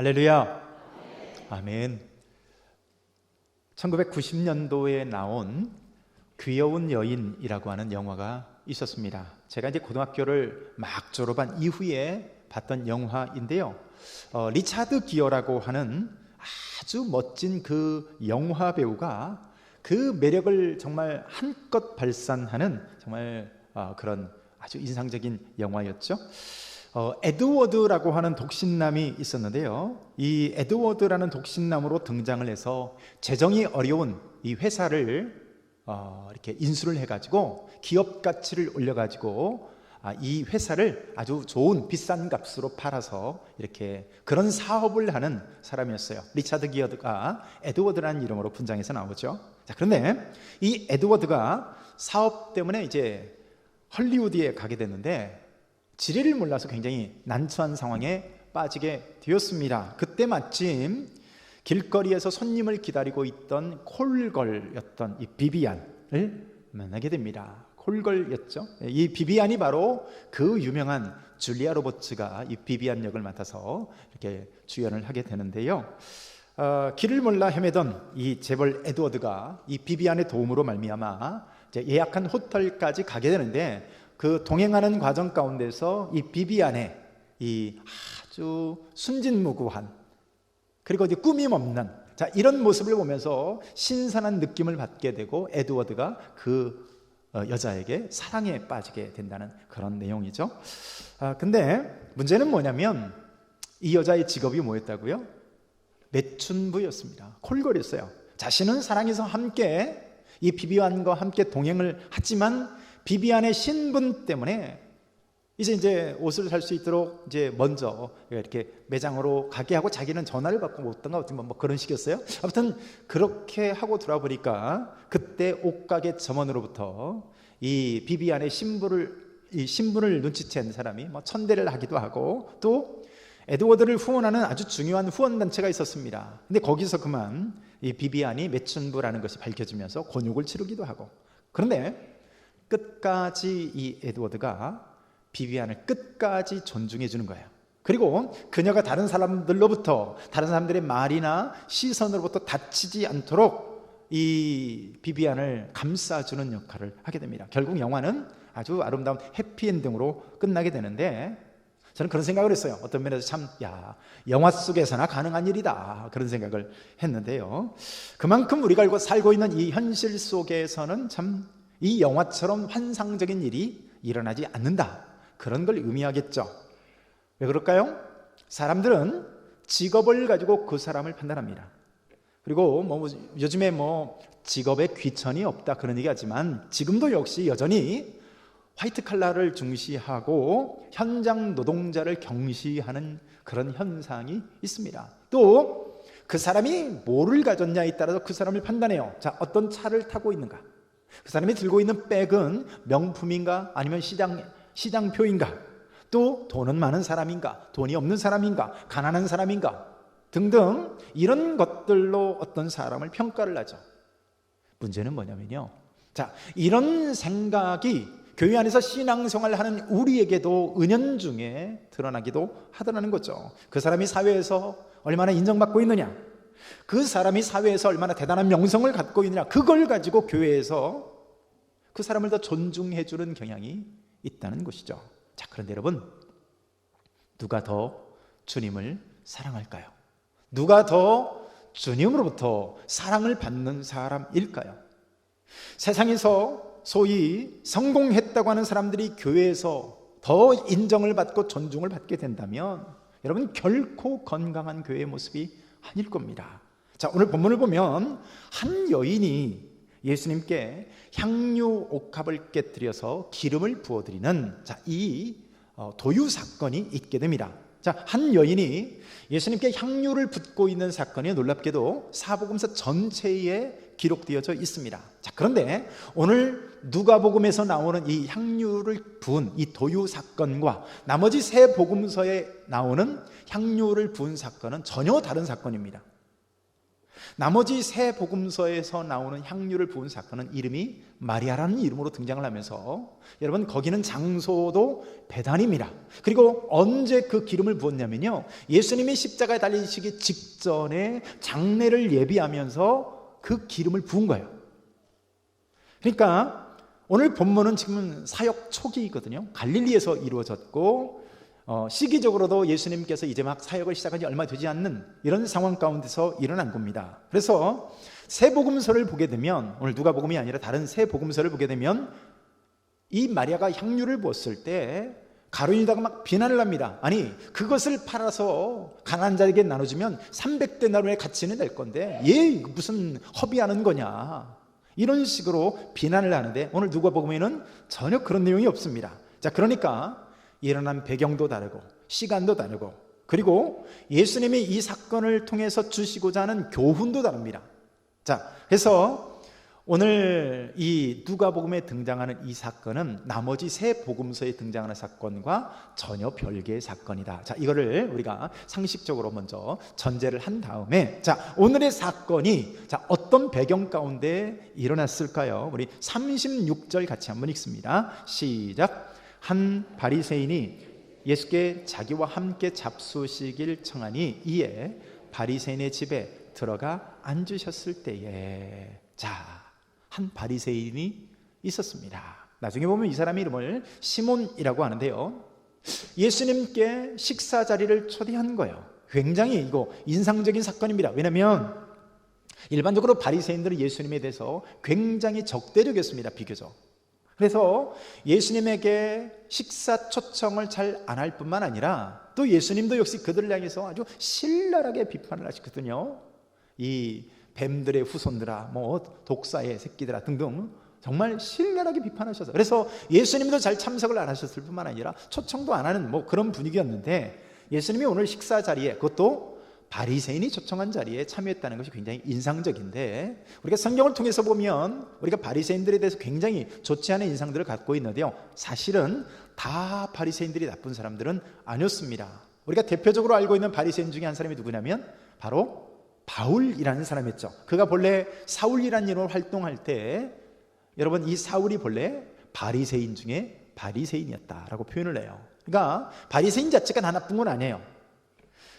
할렐루야. 아멘. 1990년도에 나온 귀여운 여인이라고 하는 영화가 있었습니다. 제가 이제 고등학교를 막 졸업한 이후에 봤던 영화인데요. 리차드 기어라고 하는 아주 멋진 그 영화 배우가 그 매력을 정말 한껏 발산하는 정말 그런 아주 인상적인 영화였죠. 에드워드라고 하는 독신남이 있었는데요. 이 에드워드라는 독신남으로 등장을 해서 재정이 어려운 이 회사를 이렇게 인수를 해가지고 기업 가치를 올려가지고 이 회사를 아주 좋은 비싼 값으로 팔아서 이렇게 그런 사업을 하는 사람이었어요. 리차드 기어가 에드워드라는 이름으로 분장해서 나오죠. 자, 그런데 이 에드워드가 사업 때문에 이제 헐리우드에 가게 됐는데 지리를 몰라서 굉장히 난처한 상황에 빠지게 되었습니다. 그때 마침 길거리에서 손님을 기다리고 있던 콜걸였던 이 비비안을 만나게 됩니다. 콜걸이었죠. 이 비비안이 바로 그 유명한 줄리아 로버츠가 이 비비안 역을 맡아서 이렇게 주연을 하게 되는데요. 길을 몰라 헤매던 이 재벌 에드워드가 이 비비안의 도움으로 말미암아 이제 예약한 호텔까지 가게 되는데 그 동행하는 과정 가운데서 이 비비안의 이 아주 순진무구한 그리고 이제 꾸밈 없는 이런 모습을 보면서 신선한 느낌을 받게 되고 에드워드가 그 여자에게 사랑에 빠지게 된다는 그런 내용이죠. 근데 문제는 뭐냐면 이 여자의 직업이 뭐였다고요? 매춘부였습니다. 콜걸이었어요. 자신은 사랑해서 함께 이 비비안과 함께 동행을 하지만 비비안의 신분 때문에 이제 옷을 살 수 있도록 이제 먼저 이렇게 매장으로 가게 하고 자기는 전화를 받고 어떤가 뭐 그런 식이었어요. 아무튼 그렇게 하고 돌아보니까 그때 옷가게 점원으로부터 이 비비안의 신분을 눈치챈 사람이 뭐 천대를 하기도 하고 또 에드워드를 후원하는 아주 중요한 후원단체가 있었습니다. 근데 거기서 그만 이 비비안이 매춘부라는 것이 밝혀지면서 곤욕을 치르기도 하고, 그런데 끝까지 이 에드워드가 비비안을 끝까지 존중해 주는 거예요. 그리고 그녀가 다른 사람들로부터 다른 사람들의 말이나 시선으로부터 다치지 않도록 이 비비안을 감싸주는 역할을 하게 됩니다. 결국 영화는 아주 아름다운 해피엔딩으로 끝나게 되는데 저는 그런 생각을 했어요. 어떤 면에서 참 영화 속에서나 가능한 일이다 그런 생각을 했는데요. 그만큼 우리가 살고 있는 이 현실 속에서는 참 이 영화처럼 환상적인 일이 일어나지 않는다 그런 걸 의미하겠죠. 왜 그럴까요? 사람들은 직업을 가지고 그 사람을 판단합니다. 그리고 요즘에 직업에 귀천이 없다 그런 얘기하지만 지금도 역시 여전히 화이트 칼라를 중시하고 현장 노동자를 경시하는 그런 현상이 있습니다. 또 그 사람이 뭐를 가졌냐에 따라서 그 사람을 판단해요. 어떤 차를 타고 있는가? 그 사람이 들고 있는 백은 명품인가 아니면 시장표인가? 또 돈은 많은 사람인가? 돈이 없는 사람인가? 가난한 사람인가? 등등 이런 것들로 어떤 사람을 평가를 하죠. 문제는 뭐냐면요. 이런 생각이 교회 안에서 신앙생활을 하는 우리에게도 은연중에 드러나기도 하더라는 거죠. 그 사람이 사회에서 얼마나 인정받고 있느냐, 그 사람이 사회에서 얼마나 대단한 명성을 갖고 있느냐, 그걸 가지고 교회에서 그 사람을 더 존중해 주는 경향이 있다는 것이죠. 그런데 여러분, 누가 더 주님을 사랑할까요? 누가 더 주님으로부터 사랑을 받는 사람일까요? 세상에서 소위 성공했다고 하는 사람들이 교회에서 더 인정을 받고 존중을 받게 된다면 여러분 결코 건강한 교회의 모습이 아닐 겁니다. 오늘 본문을 보면 한 여인이 예수님께 향유 옥합을 깨뜨려서 기름을 부어드리는 이 도유 사건이 있게 됩니다. 한 여인이 예수님께 향유를 붓고 있는 사건이 놀랍게도 사복음서 전체에 기록되어져 있습니다. 그런데 오늘 누가복음에서 나오는 이 향유를 부은 이 도유 사건과 나머지 세 복음서에 나오는 향유를 부은 사건은 전혀 다른 사건입니다. 나머지 세 복음서에서 나오는 향유를 부은 사건은 이름이 마리아라는 이름으로 등장을 하면서 여러분 거기는 장소도 베단입니다. 그리고 언제 그 기름을 부었냐면요, 예수님이 십자가에 달리시기 직전에 장례를 예비하면서 그 기름을 부은 거예요. 그러니까 오늘 본문은 지금 사역 초기이거든요. 갈릴리에서 이루어졌고 시기적으로도 예수님께서 이제 막 사역을 시작한 지 얼마 되지 않는 이런 상황 가운데서 일어난 겁니다. 그래서 세 복음서를 보게 되면, 오늘 누가복음이 아니라 다른 세 복음서를 보게 되면 이 마리아가 향유를 부었을 때 가룟유다가 막 비난을 합니다. 아니 그것을 팔아서 가난한 자에게 나눠주면 300데나리온의 가치는 될 건데 얘 무슨 허비하는 거냐, 이런 식으로 비난을 하는데 오늘 누가복음에는 전혀 그런 내용이 없습니다. 자, 그러니까 일어난 배경도 다르고 시간도 다르고 그리고 예수님이 이 사건을 통해서 주시고자 하는 교훈도 다릅니다. 자, 그래서 오늘 이 누가복음에 등장하는 이 사건은 나머지 세 복음서에 등장하는 사건과 전혀 별개의 사건이다. 자, 이거를 우리가 상식적으로 먼저 전제를 한 다음에, 자, 오늘의 사건이 어떤 배경 가운데 일어났을까요? 우리 36절 같이 한번 읽습니다. 시작. 한 바리새인이 예수께 자기와 함께 잡수시길 청하니 이에 바리새인의 집에 들어가 앉으셨을 때에, 자, 한 바리새인이 있었습니다. 나중에 보면 이 사람 이름을 시몬이라고 하는데요, 예수님께 식사 자리를 초대한 거예요. 굉장히 이거 인상적인 사건입니다. 왜냐하면 일반적으로 바리새인들은 예수님에 대해서 굉장히 적대적이었습니다. 비교적. 그래서 예수님에게 식사 초청을 잘 안 할 뿐만 아니라 또 예수님도 역시 그들을 향해서 아주 신랄하게 비판을 하시거든요. 이 뱀들의 후손들아, 뭐 독사의 새끼들아 등등 정말 신랄하게 비판하셔서, 그래서 예수님도 잘 참석을 안 하셨을 뿐만 아니라 초청도 안 하는 뭐 그런 분위기였는데 예수님이 오늘 식사 자리에, 그것도 바리새인이 초청한 자리에 참여했다는 것이 굉장히 인상적인데, 우리가 성경을 통해서 보면 우리가 바리새인들에 대해서 굉장히 좋지 않은 인상들을 갖고 있는데요, 사실은 다 바리새인들이 나쁜 사람들은 아니었습니다. 우리가 대표적으로 알고 있는 바리새인 중에 한 사람이 누구냐면 바로 바울이라는 사람이었죠. 그가 본래 사울이라는 이름으로 활동할 때, 여러분 이 사울이 본래 바리새인 중에 바리새인이었다라고 표현을 해요. 그러니까 바리새인 자체가 다 나쁜 건 아니에요.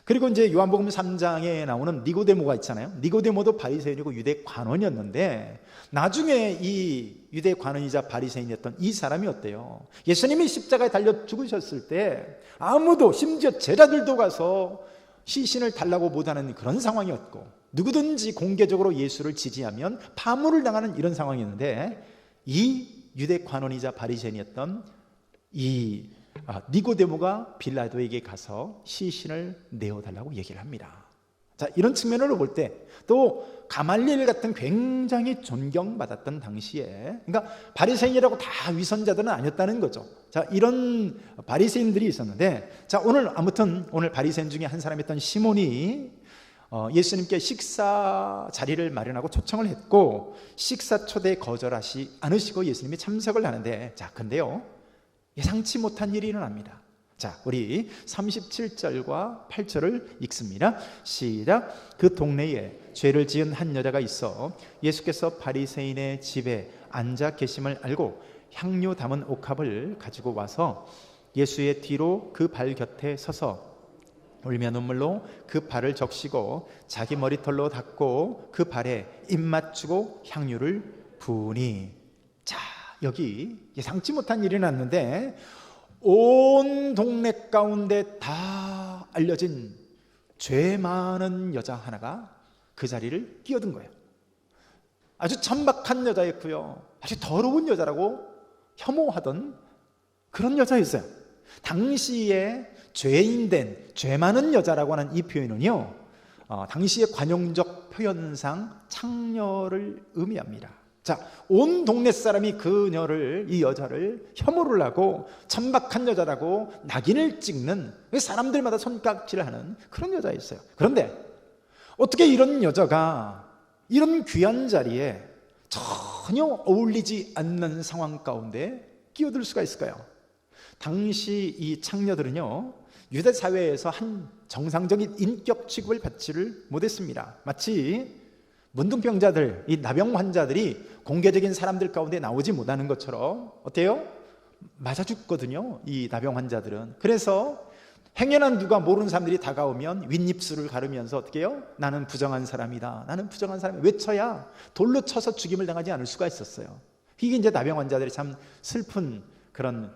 그리고 이제 요한복음 3장에 나오는 니고데모가 있잖아요. 니고데모도 바리새인이고 유대 관원이었는데 나중에 이 유대 관원이자 바리새인이었던 이 사람이 어때요? 예수님이 십자가에 달려 죽으셨을 때 아무도, 심지어 제자들도 가서 시신을 달라고 못하는 그런 상황이었고, 누구든지 공개적으로 예수를 지지하면 파문을 당하는 이런 상황이었는데, 이 유대 관원이자 바리새인이었던 이 니고데모가 빌라도에게 가서 시신을 내어달라고 얘기를 합니다. 자, 이런 측면으로 볼 때 또 가말리엘 같은 굉장히 존경받았던 당시에, 그러니까 바리새인이라고 다 위선자들은 아니었다는 거죠. 자, 이런 바리새인들이 있었는데, 자, 아무튼 오늘 바리새인 중에 한 사람이었던 시몬이 예수님께 식사 자리를 마련하고 초청을 했고 식사 초대 거절하시 않으시고 예수님이 참석을 하는데, 자, 근데요 예상치 못한 일이 일어납니다. 자, 우리 37절과 8절을 읽습니다. 시작. 그 동네에 죄를 지은 한 여자가 있어 예수께서 바리새인의 집에 앉아 계심을 알고 향유 담은 옥합을 가지고 와서 예수의 뒤로 그 발 곁에 서서 울며 눈물로 그 발을 적시고 자기 머리털로 닦고 그 발에 입 맞추고 향유를 부으니, 자, 여기 예상치 못한 일이 났는데 온 동네 가운데 다 알려진 죄 많은 여자 하나가 그 자리를 끼어든 거예요. 아주 천박한 여자였고요, 아주 더러운 여자라고 혐오하던 그런 여자였어요. 당시에 죄인된, 죄 많은 여자라고 하는 이 표현은요, 당시의 관용적 표현상 창녀를 의미합니다. 자, 온 동네 사람이 그녀를, 이 여자를 혐오를 하고 천박한 여자라고 낙인을 찍는, 사람들마다 손깍지를 하는 그런 여자였어요. 그런데 어떻게 이런 여자가 이런 귀한 자리에 전혀 어울리지 않는 상황 가운데 끼어들 수가 있을까요? 당시 이 창녀들은요, 유대 사회에서 한 정상적인 인격 취급을 받지를 못했습니다. 마치 문둥병자들, 이 나병 환자들이 공개적인 사람들 가운데 나오지 못하는 것처럼 어때요? 맞아 죽거든요, 이 나병 환자들은. 그래서 행여나 누가 모르는 사람들이 다가오면 윗입술을 가르면서 어떻게 해요? 나는 부정한 사람이다, 나는 부정한 사람이다 외쳐야 돌로 쳐서 죽임을 당하지 않을 수가 있었어요. 이게 이제 나병 환자들이 참 슬픈 그런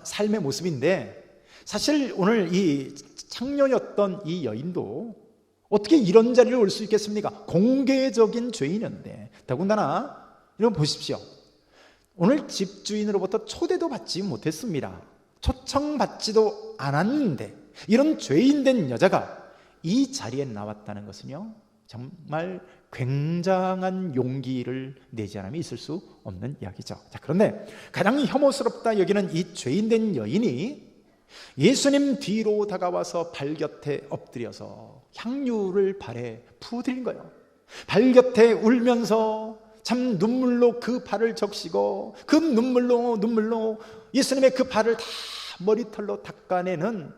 삶의 모습인데, 사실 오늘 이 창녀였던 이 여인도 어떻게 이런 자리를 올 수 있겠습니까? 공개적인 죄인인데. 더군다나 여러분 보십시오, 오늘 집주인으로부터 초대도 받지 못했습니다. 초청받지도 않았는데 이런 죄인된 여자가 이 자리에 나왔다는 것은요, 정말 굉장한 용기를 내지 않으면 있을 수 없는 이야기죠. 자, 그런데 가장 혐오스럽다 여기는 이 죄인된 여인이 예수님 뒤로 다가와서 발 곁에 엎드려서 향유를 발에 부어드린 거예요. 발 곁에 울면서 참 눈물로 그 발을 적시고 그 눈물로 예수님의 그 발을 다 머리털로 닦아내는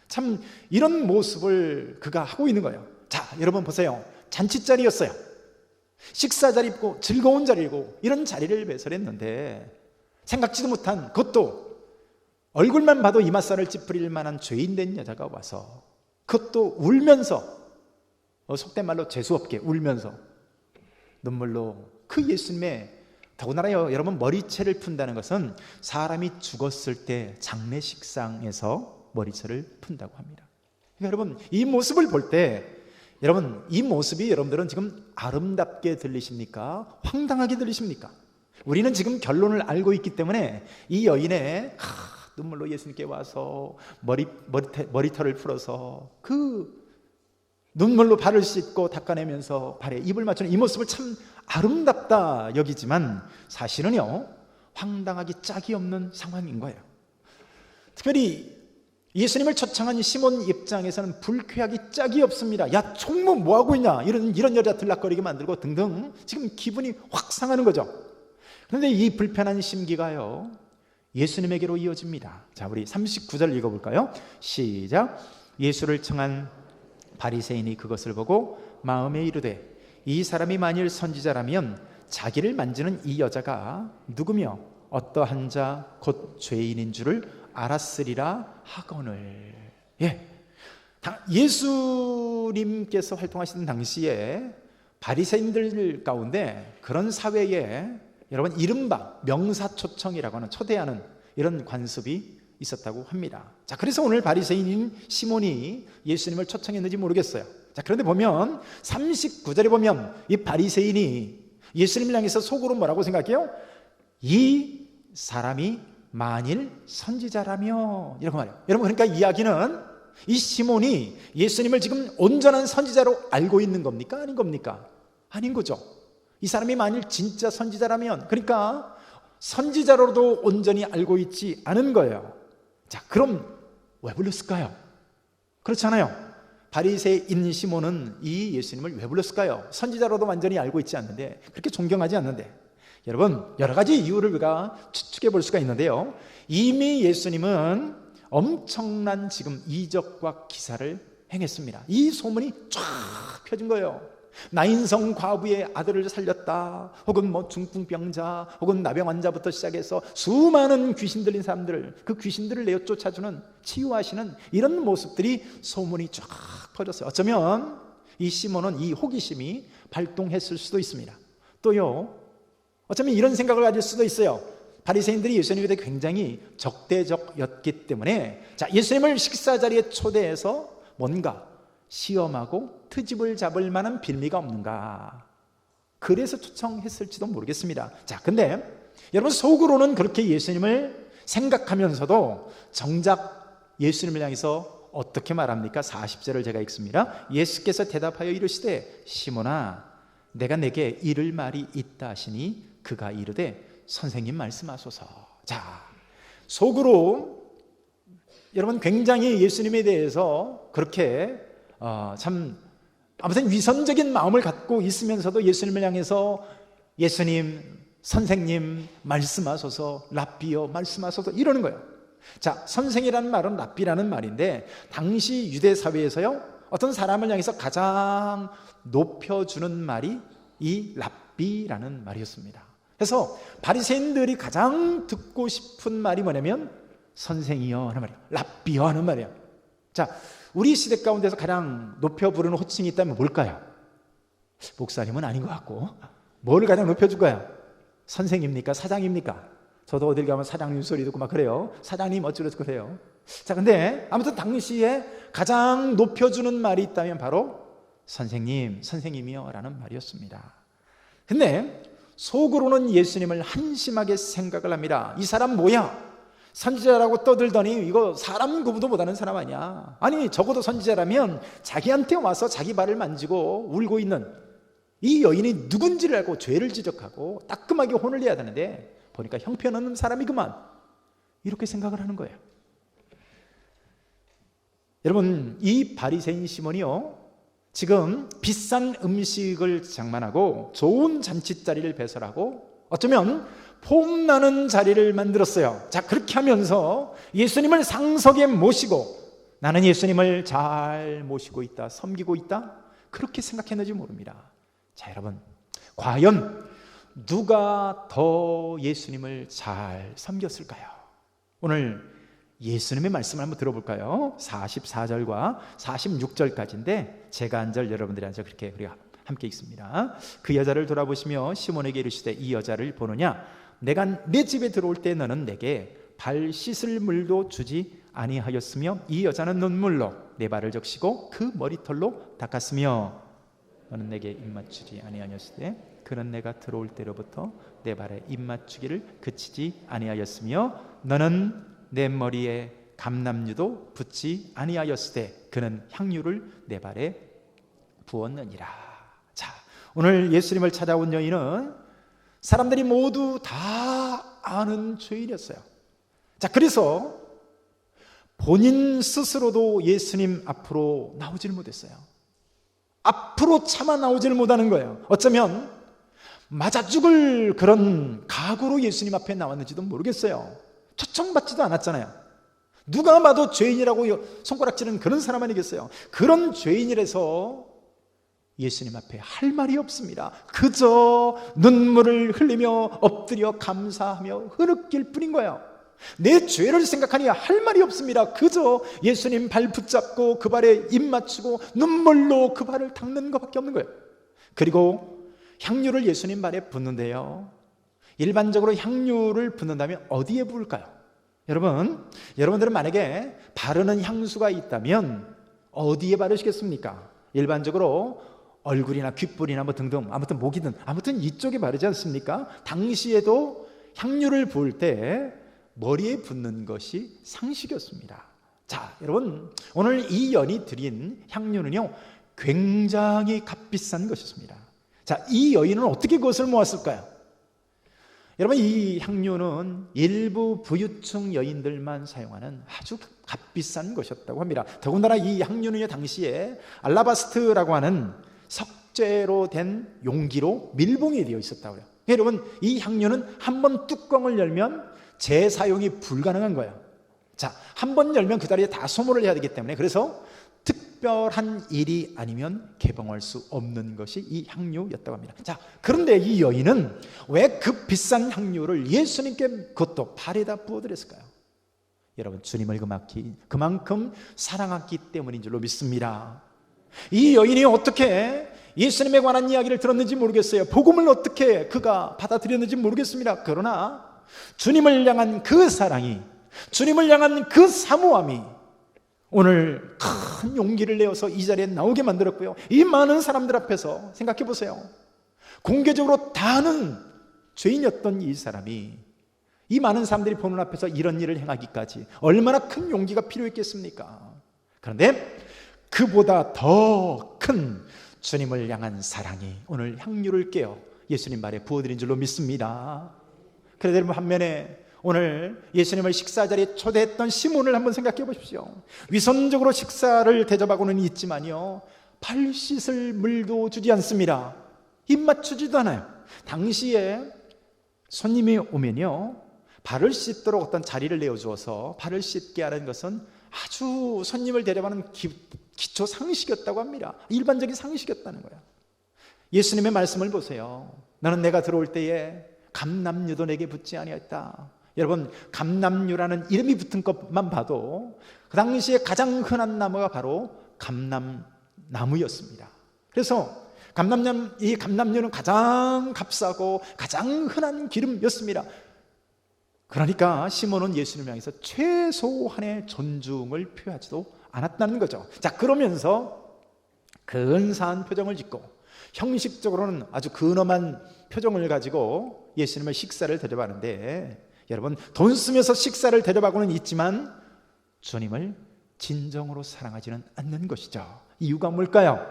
참 이런 모습을 그가 하고 있는 거예요. 자, 여러분 보세요. 잔치자리였어요. 식사 자리고 즐거운 자리고 이런 자리를 배설했는데 생각지도 못한, 그것도 얼굴만 봐도 이맛살을 찌푸릴 만한 죄인된 여자가 와서 그것도 울면서, 속된 말로 재수없게 울면서 눈물로 그 예수님의, 더구나 여러분 머리채를 푼다는 것은 사람이 죽었을 때 장례식상에서 머리채를 푼다고 합니다. 그러니까 여러분 이 모습을 볼 때, 여러분 이 모습이 여러분들은 지금 아름답게 들리십니까? 황당하게 들리십니까? 우리는 지금 결론을 알고 있기 때문에 이 여인의 눈물로 예수님께 와서 머리털을 풀어서 그 눈물로 발을 씻고 닦아내면서 발에 입을 맞추는 이 모습을 참 아름답다 여기지만 사실은요, 황당하기 짝이 없는 상황인 거예요. 특별히 예수님을 초청한 시몬 입장에서는 불쾌하기 짝이 없습니다. 야, 총무 뭐하고 있냐, 이런 여자 들락거리게 만들고 등등, 지금 기분이 확 상하는 거죠. 그런데 이 불편한 심기가요, 예수님에게로 이어집니다. 자, 우리 39절 읽어볼까요? 시작. 예수를 청한 바리새인이 그것을 보고 마음에 이르되 이 사람이 만일 선지자라면 자기를 만지는 이 여자가 누구며 어떠한 자 곧 죄인인 줄을 알았으리라 하거늘. 예수님께서 활동하시던 당시에 바리새인들 가운데 그런 사회에 여러분 이른바 명사초청이라고 하는 초대하는 이런 관습이 있었다고 합니다. 자, 그래서 오늘 바리새인인 시몬이 예수님을 초청했는지 모르겠어요. 자, 그런데 보면 39절에 보면 이 바리새인이 예수님을 향해서 속으로 뭐라고 생각해요? 이 사람이 만일 선지자라며, 이렇게 말해요. 여러분, 그러니까 이야기는 이 시몬이 예수님을 지금 온전한 선지자로 알고 있는 겁니까? 아닌 겁니까? 아닌 거죠. 이 사람이 만일 진짜 선지자라면, 그러니까 선지자로도 온전히 알고 있지 않은 거예요. 자, 그럼 왜 불렀을까요? 그렇잖아요. 바리새인 시몬은 이 예수님을 왜 불렀을까요? 선지자로도 완전히 알고 있지 않는데, 그렇게 존경하지 않는데. 여러분, 여러 가지 이유를 우리가 추측해 볼 수가 있는데요, 이미 예수님은 엄청난 지금 이적과 기사를 행했습니다. 이 소문이 쫙 펴진 거예요. 나인성 과부의 아들을 살렸다, 혹은 중풍병자, 혹은 나병 환자부터 시작해서 수많은 귀신 들린 사람들, 그 귀신들을 내어 쫓아주는, 치유하시는 이런 모습들이 소문이 쫙 퍼졌어요. 어쩌면 이 시몬은 이 호기심이 발동했을 수도 있습니다. 또요, 어쩌면 이런 생각을 가질 수도 있어요. 바리새인들이 예수님에 대해 굉장히 적대적이었기 때문에, 자, 예수님을 식사 자리에 초대해서 뭔가 시험하고 트집을 잡을 만한 빌미가 없는가, 그래서 초청했을지도 모르겠습니다. 자, 근데 여러분 속으로는 그렇게 예수님을 생각하면서도 정작 예수님을 향해서 어떻게 말합니까? 40절을 제가 읽습니다. 예수께서 대답하여 이르시되 시몬아, 내가 내게 이를 말이 있다 하시니 그가 이르되 선생님 말씀하소서. 자, 속으로 여러분 굉장히 예수님에 대해서 그렇게 아무튼 위선적인 마음을 갖고 있으면서도 예수님을 향해서 예수님, 선생님 말씀하소서, 랍비여 말씀하소서 이러는 거예요. 자, 선생이라는 말은 랍비라는 말인데 당시 유대 사회에서요 어떤 사람을 향해서 가장 높여주는 말이 이 랍비라는 말이었습니다. 그래서 바리새인들이 가장 듣고 싶은 말이 뭐냐면 선생이여 하는 말이에요. 랍비여 하는 말이에요. 자, 우리 시대 가운데서 가장 높여 부르는 호칭이 있다면 뭘까요? 목사님은 아닌 것 같고, 뭘 가장 높여줄까요? 선생입니까? 사장입니까? 저도 어딜 가면 사장님 소리 듣고 막 그래요. 사장님 어쩌고 그래요. 자, 근데 아무튼 당시에 가장 높여주는 말이 있다면 바로 선생님, 선생님이요 라는 말이었습니다. 근데 속으로는 예수님을 한심하게 생각을 합니다. 이 사람 뭐야? 선지자라고 떠들더니 이거 사람 구분도 못하는 사람 아니야. 아니, 적어도 선지자라면 자기한테 와서 자기 발을 만지고 울고 있는 이 여인이 누군지를 알고 죄를 지적하고 따끔하게 혼을 내야 되는데 보니까 형편없는 사람이구만, 이렇게 생각을 하는 거예요. 여러분, 이 바리새인 시몬이요, 지금 비싼 음식을 장만하고 좋은 잔치자리를 배설하고 어쩌면 폼나는 자리를 만들었어요. 자, 그렇게 하면서 예수님을 상석에 모시고 나는 예수님을 잘 모시고 있다, 섬기고 있다, 그렇게 생각했는지 모릅니다. 자, 여러분, 과연 누가 더 예수님을 잘 섬겼을까요? 오늘 예수님의 말씀을 한번 들어볼까요? 44절과 46절까지인데 제가 한 절, 여러분들이 한 절, 그렇게 우리가 함께 읽습니다. 그 여자를 돌아보시며 시몬에게 이르시되 이 여자를 보느냐? 내가 내 집에 들어올 때 너는 내게 발 씻을 물도 주지 아니하였으며 이 여자는 눈물로 내 발을 적시고 그 머리털로 닦았으며 너는 내게 입맞추지 아니하였으되 그는 내가 들어올 때로부터 내 발에 입맞추기를 그치지 아니하였으며 너는 내 머리에 감람유도 붓지 아니하였으되 그는 향유를 내 발에 부었느니라. 자, 오늘 예수님을 찾아온 여인은 사람들이 모두 다 아는 죄인이었어요. 자, 그래서 본인 스스로도 예수님 앞으로 나오질 못했어요. 앞으로 차마 나오질 못하는 거예요. 어쩌면 맞아 죽을 그런 각오로 예수님 앞에 나왔는지도 모르겠어요. 초청받지도 않았잖아요. 누가 봐도 죄인이라고 손가락질은 그런 사람 아니겠어요? 그런 죄인이라서 예수님 앞에 할 말이 없습니다. 그저 눈물을 흘리며 엎드려 감사하며 흐느낄 뿐인 거예요. 내 죄를 생각하니 할 말이 없습니다. 그저 예수님 발 붙잡고 그 발에 입 맞추고 눈물로 그 발을 닦는 것밖에 없는 거예요. 그리고 향유를 예수님 발에 붓는데요, 일반적으로 향유를 붓는다면 어디에 부을까요? 여러분들은 만약에 바르는 향수가 있다면 어디에 바르시겠습니까? 일반적으로 얼굴이나 귓불이나 뭐 등등, 아무튼 목이든 아무튼 이쪽에 바르지 않습니까? 당시에도 향유를 부을 때 머리에 붓는 것이 상식이었습니다. 자, 여러분, 오늘 이 연이 드린 향유는요 굉장히 값비싼 것이었습니다. 자, 이 여인은 어떻게 그것을 모았을까요? 여러분, 이 향유는 일부 부유층 여인들만 사용하는 아주 값비싼 것이었다고 합니다. 더군다나 이 향유는요 당시에 알라바스트라고 하는 석재로 된 용기로 밀봉이 되어 있었다고요. 여러분, 이 향유는 한 번 뚜껑을 열면 재사용이 불가능한 거예요. 자, 한 번 열면 그 자리에 다 소모를 해야 되기 때문에, 그래서 특별한 일이 아니면 개봉할 수 없는 것이 이 향유였다고 합니다. 자, 그런데 이 여인은 왜 그 비싼 향유를 예수님께 그것도 발에다 부어드렸을까요? 여러분, 주님을 그만큼 사랑했기 때문인 줄로 믿습니다. 이 여인이 어떻게 예수님에 관한 이야기를 들었는지 모르겠어요. 복음을 어떻게 그가 받아들였는지 모르겠습니다. 그러나 주님을 향한 그 사랑이, 주님을 향한 그 사모함이 오늘 큰 용기를 내어서 이 자리에 나오게 만들었고요, 이 많은 사람들 앞에서 생각해 보세요. 공개적으로 다 아는 죄인이었던 이 사람이 이 많은 사람들이 보는 앞에서 이런 일을 행하기까지 얼마나 큰 용기가 필요했겠습니까? 그런데 그보다 더 큰 주님을 향한 사랑이 오늘 향유를 깨어 예수님 발에 부어드린 줄로 믿습니다. 그래서 여러분, 반면에 오늘 예수님을 식사 자리에 초대했던 시몬을 한번 생각해 보십시오. 위선적으로 식사를 대접하고는 있지만요, 발 씻을 물도 주지 않습니다. 입 맞추지도 않아요. 당시에 손님이 오면요, 발을 씻도록 어떤 자리를 내어주어서 발을 씻게 하는 것은 아주 손님을 대접하는 기초 상식이었다고 합니다. 일반적인 상식이었다는 거야. 예수님의 말씀을 보세요. 너는 내가 들어올 때에 감람유도 내게 붙지 아니하였다. 여러분, 감람유라는 이름이 붙은 것만 봐도 그 당시에 가장 흔한 나무가 바로 감람나무였습니다. 그래서 이 감람유는 가장 값싸고 가장 흔한 기름이었습니다. 그러니까 시몬은 예수님을 향해서 최소한의 존중을 표하지도 않았다는 거죠. 자, 그러면서 근사한 표정을 짓고 형식적으로는 아주 근엄한 표정을 가지고 예수님을 식사를 대접하는데, 여러분, 돈 쓰면서 식사를 대접하고는 있지만 주님을 진정으로 사랑하지는 않는 것이죠. 이유가 뭘까요?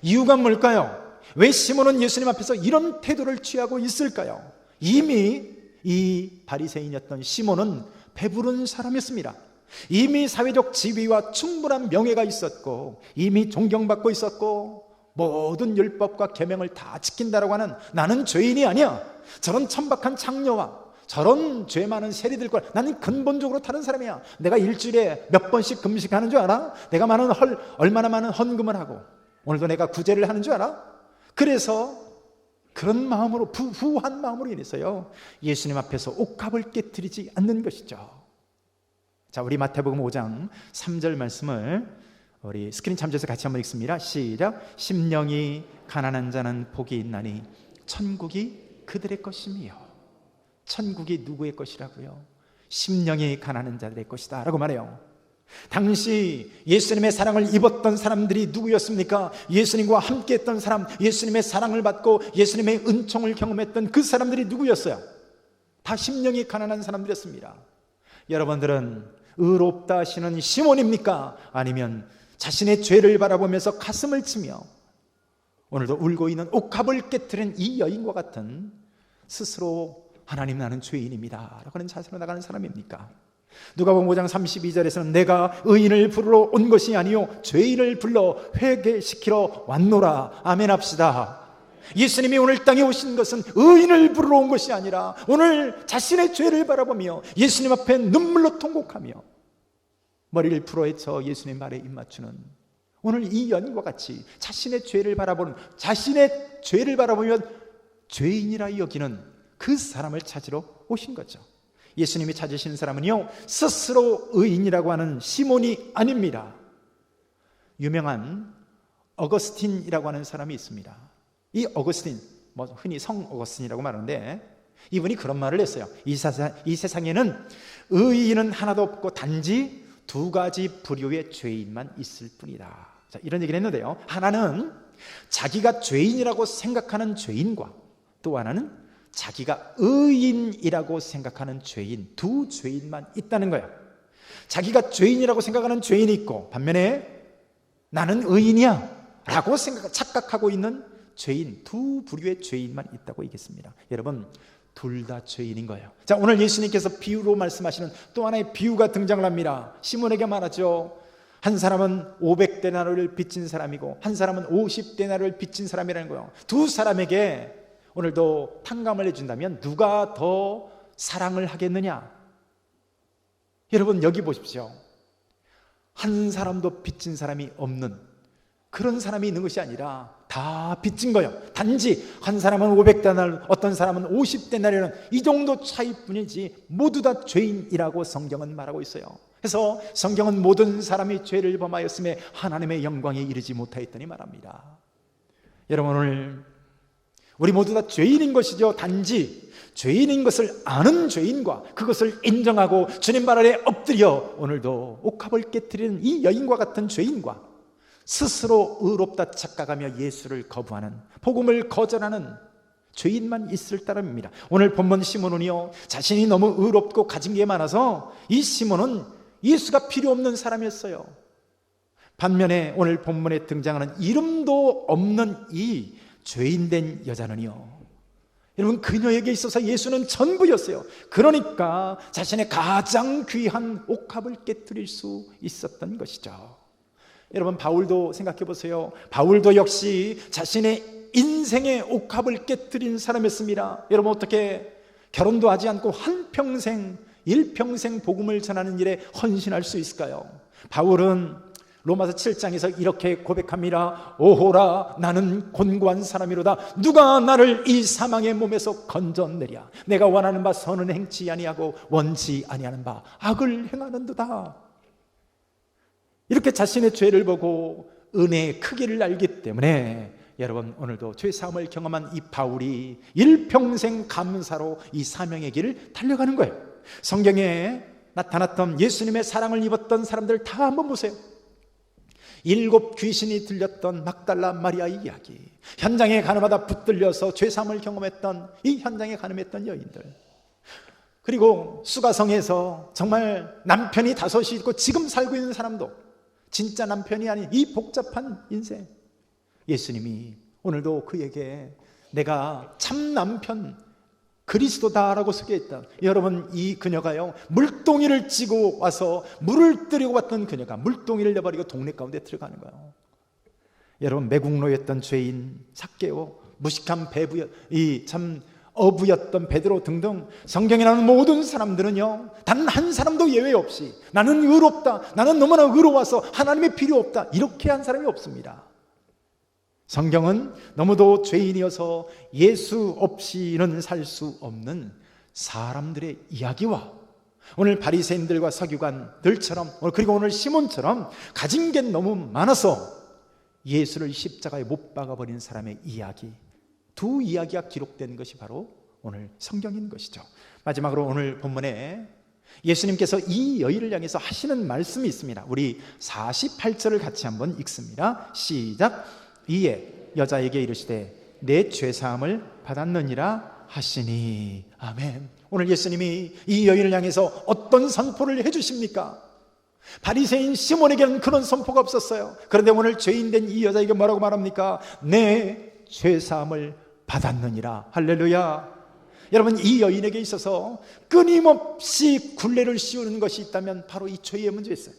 이유가 뭘까요? 왜 시몬은 예수님 앞에서 이런 태도를 취하고 있을까요? 이미 이 바리새인이었던 시몬은 배부른 사람이었습니다. 이미 사회적 지위와 충분한 명예가 있었고, 이미 존경받고 있었고, 모든 율법과 계명을 다 지킨다라고 하는, 나는 죄인이 아니야, 저런 천박한 창녀와 저런 죄 많은 세리들과 나는 근본적으로 다른 사람이야, 내가 일주일에 몇 번씩 금식하는 줄 알아? 내가 얼마나 많은 헌금을 하고 오늘도 내가 구제를 하는 줄 알아? 그래서 그런 마음으로, 부한 마음으로 인해서요, 예수님 앞에서 옥합을 깨트리지 않는 것이죠. 자, 우리 마태복음 5장 3절 말씀을 우리 스크린 참조해서 같이 한번 읽습니다. 시작. 심령이 가난한 자는 복이 있나니 천국이 그들의 것이며. 천국이 누구의 것이라고요? 심령이 가난한 자들의 것이다 라고 말해요. 당시 예수님의 사랑을 입었던 사람들이 누구였습니까? 예수님과 함께 했던 사람, 예수님의 사랑을 받고 예수님의 은총을 경험했던 그 사람들이 누구였어요? 다 심령이 가난한 사람들이었습니다. 여러분들은 의롭다 하시는 시몬입니까? 아니면 자신의 죄를 바라보면서 가슴을 치며 오늘도 울고 있는 옥합을 깨트린 이 여인과 같은, 스스로 하나님, 나는 죄인입니다 라고 하는 자세로 나가는 사람입니까? 누가복음 5장 32절에서는 내가 의인을 부르러 온 것이 아니요 죄인을 불러 회개시키러 왔노라. 아멘 합시다. 예수님이 오늘 땅에 오신 것은 의인을 부르러 온 것이 아니라 오늘 자신의 죄를 바라보며 예수님 앞에 눈물로 통곡하며 머리를 풀어헤쳐 예수님 말에 입맞추는, 오늘 이 여인과 같이 자신의 죄를 바라보면 죄인이라 여기는 그 사람을 찾으러 오신 거죠. 예수님이 찾으신 사람은요, 스스로 의인이라고 하는 시몬이 아닙니다. 유명한 어거스틴이라고 하는 사람이 있습니다. 이 어거스틴, 흔히 성 어거스틴이라고 말하는데, 이분이 그런 말을 했어요. 이 세상에는 의인은 하나도 없고 단지 두 가지 부류의 죄인만 있을 뿐이다. 자, 이런 얘기를 했는데요, 하나는 자기가 죄인이라고 생각하는 죄인과 또 하나는 자기가 의인이라고 생각하는 죄인, 두 죄인만 있다는 거예요. 자기가 죄인이라고 생각하는 죄인이 있고, 반면에 나는 의인이야 라고 착각하고 있는 죄인, 두 부류의 죄인만 있다고 얘기했습니다. 여러분, 둘 다 죄인인 거예요. 자, 오늘 예수님께서 비유로 말씀하시는 또 하나의 비유가 등장을 합니다. 시몬에게 말하죠. 한 사람은 500데나리를 빚진 사람이고 한 사람은 50데나리를 빚진 사람이라는 거예요. 두 사람에게 오늘도 탕감을 해준다면 누가 더 사랑을 하겠느냐? 여러분, 여기 보십시오. 한 사람도 빚진 사람이 없는 그런 사람이 있는 것이 아니라 다 빚진 거예요. 단지 한 사람은 500데나리, 어떤 사람은 50데나리라는 이 정도 차이뿐이지 모두 다 죄인이라고 성경은 말하고 있어요. 그래서 성경은 모든 사람이 죄를 범하였음에 하나님의 영광에 이르지 못하였더니 말합니다. 여러분, 오늘 우리 모두 다 죄인인 것이죠. 단지 죄인인 것을 아는 죄인과 그것을 인정하고 주님 발 아래 엎드려 오늘도 옥합을 깨트리는 이 여인과 같은 죄인과 스스로 의롭다 착각하며 예수를 거부하는, 복음을 거절하는 죄인만 있을 따름입니다. 오늘 본문 시몬은요, 자신이 너무 의롭고 가진 게 많아서 이 시몬은 예수가 필요 없는 사람이었어요. 반면에 오늘 본문에 등장하는 이름도 없는 이 죄인된 여자는요, 여러분, 그녀에게 있어서 예수는 전부였어요. 그러니까 자신의 가장 귀한 옥합을 깨트릴 수 있었던 것이죠. 여러분, 바울도 생각해 보세요. 바울도 역시 자신의 인생의 옥합을 깨트린 사람이었습니다. 여러분, 어떻게 결혼도 하지 않고 한평생, 일평생 복음을 전하는 일에 헌신할 수 있을까요? 바울은 로마서 7장에서 이렇게 고백합니다. 오호라 나는 곤고한 사람이로다. 누가 나를 이 사망의 몸에서 건져내랴. 내가 원하는 바 선은 행치 아니하고 원치 아니하는 바 악을 행하는도다. 이렇게 자신의 죄를 보고 은혜의 크기를 알기 때문에 여러분 오늘도 죄사함을 경험한 이 바울이 일평생 감사로 이 사명의 길을 달려가는 거예요. 성경에 나타났던 예수님의 사랑을 입었던 사람들 다 한번 보세요. 7 귀신이 들렸던 막달라 마리아의 이야기, 현장에 가늠하다 붙들려서 죄사함을 경험했던 이 현장에 가늠했던 여인들, 그리고 수가성에서 정말 남편이 5이 있고 지금 살고 있는 사람도 진짜 남편이 아닌 이 복잡한 인생, 예수님이 오늘도 그에게 내가 참 남편 그리스도다라고 소개했다. 여러분 이 그녀가요 물동이를 찌고 와서 물을 뜨려고 왔던 그녀가 물동이를 내버리고 동네 가운데 들어가는 거예요. 여러분 매국노였던 죄인 삭개오, 무식한 배부, 이 참 어부였던 베드로 등등 성경에 나오는 모든 사람들은요 단 한 사람도 예외 없이 나는 의롭다, 나는 너무나 의로워서 하나님의 필요 없다 이렇게 한 사람이 없습니다. 성경은 너무도 죄인이어서 예수 없이는 살 수 없는 사람들의 이야기와 오늘 바리새인들과 서기관들처럼 그리고 오늘 시몬처럼 가진 게 너무 많아서 예수를 십자가에 못 박아버린 사람의 이야기, 두 이야기가 기록된 것이 바로 오늘 성경인 것이죠. 마지막으로 오늘 본문에 예수님께서 이 여인을 향해서 하시는 말씀이 있습니다. 우리 48절을 같이 한번 읽습니다. 시작. 이에 여자에게 이르시되 내 죄사함을 받았느니라 하시니. 아멘. 오늘 예수님이 이 여인을 향해서 어떤 선포를 해주십니까? 바리새인 시몬에게는 그런 선포가 없었어요. 그런데 오늘 죄인된 이 여자에게 뭐라고 말합니까? 내 죄사함을 받았느니라. 할렐루야. 여러분 이 여인에게 있어서 끊임없이 굴레를 씌우는 것이 있다면 바로 이 죄의 문제였어요.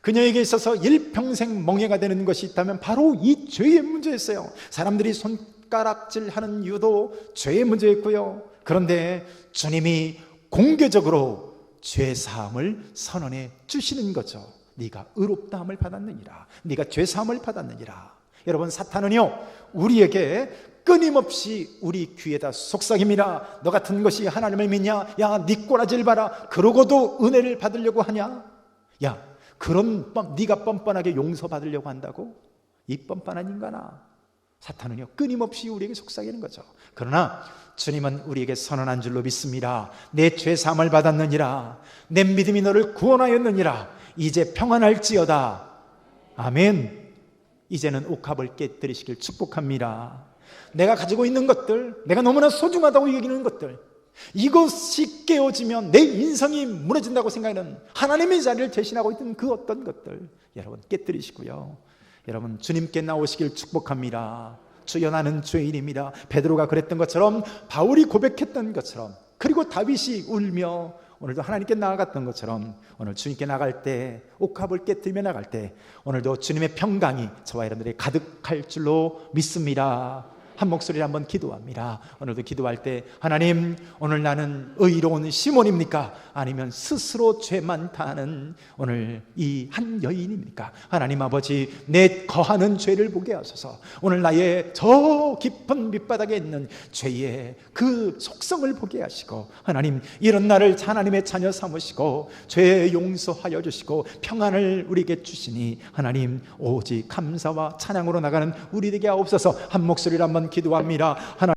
그녀에게 있어서 일평생 멍해가 되는 것이 있다면 바로 이 죄의 문제였어요. 사람들이 손가락질하는 이유도 죄의 문제였고요. 그런데 주님이 공개적으로 죄사함을 선언해 주시는 거죠. 네가 의롭다함을 받았느니라, 네가 죄사함을 받았느니라. 여러분 사탄은요 우리에게 끊임없이 우리 귀에다 속삭입니다. 너 같은 것이 하나님을 믿냐? 야, 네 꼬라지를 봐라. 그러고도 은혜를 받으려고 하냐? 야, 그런 네가 뻔뻔하게 용서받으려고 한다고? 이 뻔뻔한 인간아. 사탄은요 끊임없이 우리에게 속삭이는 거죠. 그러나 주님은 우리에게 선언한 줄로 믿습니다. 내 죄사함을 받았느니라, 내 믿음이 너를 구원하였느니라. 이제 평안할지어다. 아멘. 이제는 옥합을 깨뜨리시길 축복합니다. 내가 가지고 있는 것들, 내가 너무나 소중하다고 여기는 것들, 이것이 깨어지면 내 인생이 무너진다고 생각하는 하나님의 자리를 대신하고 있던 그 어떤 것들 여러분 깨뜨리시고요. 여러분 주님께 나오시길 축복합니다. 주여 나는 죄인입니다. 베드로가 그랬던 것처럼, 바울이 고백했던 것처럼, 그리고 다윗이 울며 오늘도 하나님께 나아갔던 것처럼 오늘 주님께 나갈 때, 옥합을 깨뜨리며 나갈 때 오늘도 주님의 평강이 저와 여러분들이 가득할 줄로 믿습니다. 한 목소리로 한번 기도합니다. 오늘도 기도할 때 하나님, 오늘 나는 의로운 시몬입니까? 아니면 스스로 죄만 다하는 오늘 이 한 여인입니까? 하나님 아버지, 내 거하는 죄를 보게 하소서. 오늘 나의 저 깊은 밑바닥에 있는 죄의 그 속성을 보게 하시고, 하나님 이런 나를 하나님의 자녀 삼으시고 죄 용서하여 주시고 평안을 우리에게 주시니 하나님 오직 감사와 찬양으로 나가는 우리 되게 하옵소서. 한 목소리로 한번 기도합니다. 하나님